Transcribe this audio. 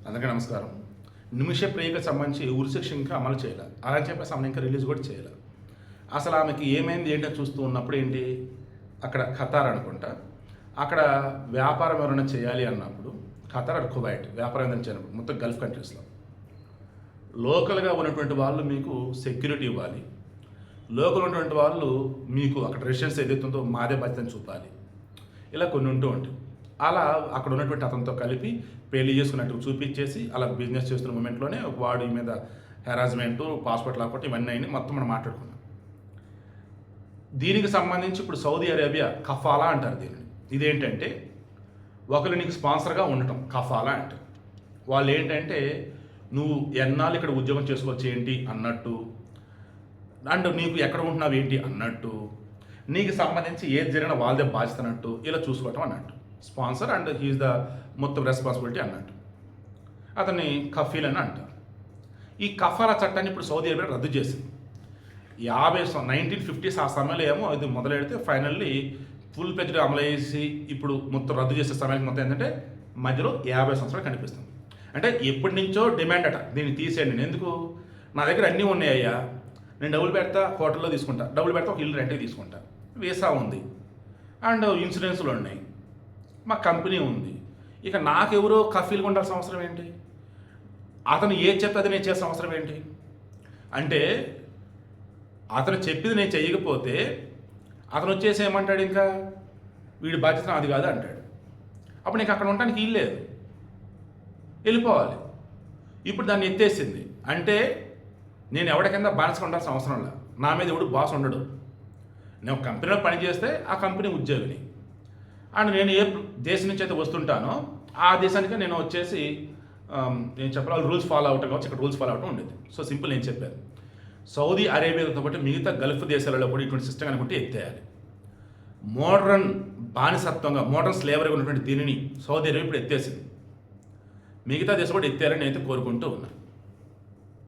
అందరికీ నమస్కారం. నిమిష ప్రియకి సంబంధించి ఉరిశిక్ష ఇంకా అమలు చేయాలి. అలా చెప్పేసి ఆమెను ఇంకా రిలీజ్ కూడా చేయాలి. అసలు ఆమెకి ఏమైంది ఏంటో చూస్తూ ఉన్నప్పుడు ఏంటి, అక్కడ ఖతార్ అనుకుంటా, అక్కడ వ్యాపారం ఎవరైనా చేయాలి అన్నప్పుడు ఖతార్ కువైట్ వ్యాపారం ఏదైనా చేయాలి మొత్తం గల్ఫ్ కంట్రీస్లో లోకల్గా ఉన్నటువంటి వాళ్ళు మీకు సెక్యూరిటీ ఇవ్వాలి. లోకల్ ఉన్నటువంటి వాళ్ళు మీకు అక్కడ రెసిడెన్స్ ఏదైతే ఉందో మాదే బాధ్యతను చూపాలి. ఇలా కొన్ని ఉంటూ ఉంటాయి. అలా అక్కడ ఉన్నటువంటి అతనితో కలిపి పెళ్లి చేసుకున్నట్టు చూపించేసి అలా బిజినెస్ చేస్తున్న మూమెంట్లోనే వాడి మీద హెరాస్మెంటు, పాస్పోర్ట్ లాక్కోవటం ఇవన్నీ అయినాయి. మొత్తం మనం మాట్లాడుకున్నాం. దీనికి సంబంధించి ఇప్పుడు సౌదీ అరేబియా కఫాలా అంటారు దీనిని. ఇదేంటంటే ఒకరు నీకు స్పాన్సర్గా ఉండటం కఫాలా అంటే. వాళ్ళు ఏంటంటే నువ్వు ఎన్నాళ్ళు ఇక్కడ ఉద్యోగం చేసుకోవచ్చు ఏంటి అన్నట్టు, అండ్ నీకు ఎక్కడ ఉంటున్నావు ఏంటి అన్నట్టు, నీకు సంబంధించి ఏది జరిగినా వాళ్ళదే బాధ్యత అన్నట్టు ఇలా చూసుకోవటం అన్నట్టు. స్పాన్సర్ అండ్ హీఈస్ ద మొత్తం రెస్పాన్సిబిలిటీ అన్నట్టు. అతన్ని కఫీల్ అని అంటారు. ఈ కఫాలా చట్టాన్ని ఇప్పుడు సౌదీ అరేబియా రద్దు చేసింది. 1950s ఆ సమయంలో ఏమో ఇది మొదలెడితే ఫైనల్లీ ఫుల్ పెజ్డ్ అమలు చేసి ఇప్పుడు మొత్తం రద్దు చేసే సమయానికి మొత్తం ఏంటంటే మధ్యలో 50 సంవత్సరాలు కనిపిస్తుంది. అంటే ఎప్పటి నుంచో డిమాండ్ అట దీన్ని తీసేయండి. నేను ఎందుకు, నా దగ్గర అన్నీ ఉన్నాయ్యా, నేను డబ్బులు పెడతా హోటల్లో తీసుకుంటా, డబ్బులు పెడతా ఒక ఇల్లు రెంట్కి తీసుకుంటా, వీసా ఉంది అండ్ ఇన్సూరెన్స్లు ఉన్నాయి, మా కంపెనీ ఉంది, ఇక నాకెవరో కఫీల్గా ఉండాల్సిన అవసరం ఏంటి, అతను ఏది చెప్తే అది నేను చేసిన అవసరం ఏంటి అంటే, అతను చెప్పింది నేను చెయ్యకపోతే అతను వచ్చేసి ఏమంటాడు, ఇంకా వీడి బాధ్యత నాది కాదు అంటాడు. అప్పుడు నీకు అక్కడ ఉండడానికి ఇల్లు లేదు, వెళ్ళిపోవాలి. ఇప్పుడు దాన్ని ఎత్తేసింది అంటే నేను ఎవరి కింద బానిసగా ఉండాల్సిన అవసరం లేదు, నా మీద ఎవడు బాస్ ఉండడు. నేను ఒక కంపెనీలో పనిచేస్తే ఆ కంపెనీ ఉద్యోగిని, అండ్ నేను ఏ దేశం నుంచి అయితే వస్తుంటానో ఆ దేశానికి నేను వచ్చేసి నేను చెప్పాలి రూల్స్ ఫాలో అవటం కావచ్చు, ఇక్కడ రూల్స్ ఫాలో అవటం ఉండేది. సో సింపుల్ నేను చెప్పాను. సౌదీ అరేబియాతో పాటు మిగతా గల్ఫ్ దేశాలలో కూడా ఇటువంటి సిస్టమ్ అనుకుంటే ఎత్తేయాలి. మోడర్న్ బానిసత్వంగా మోడర్న్ స్లేవరీగా ఉన్నటువంటి దీనిని సౌదీ అరేబియా ఇప్పుడు ఎత్తేసింది. మిగతా దేశం కూడా ఎత్తారని అయితే కోరుకుంటూ ఉన్నాను.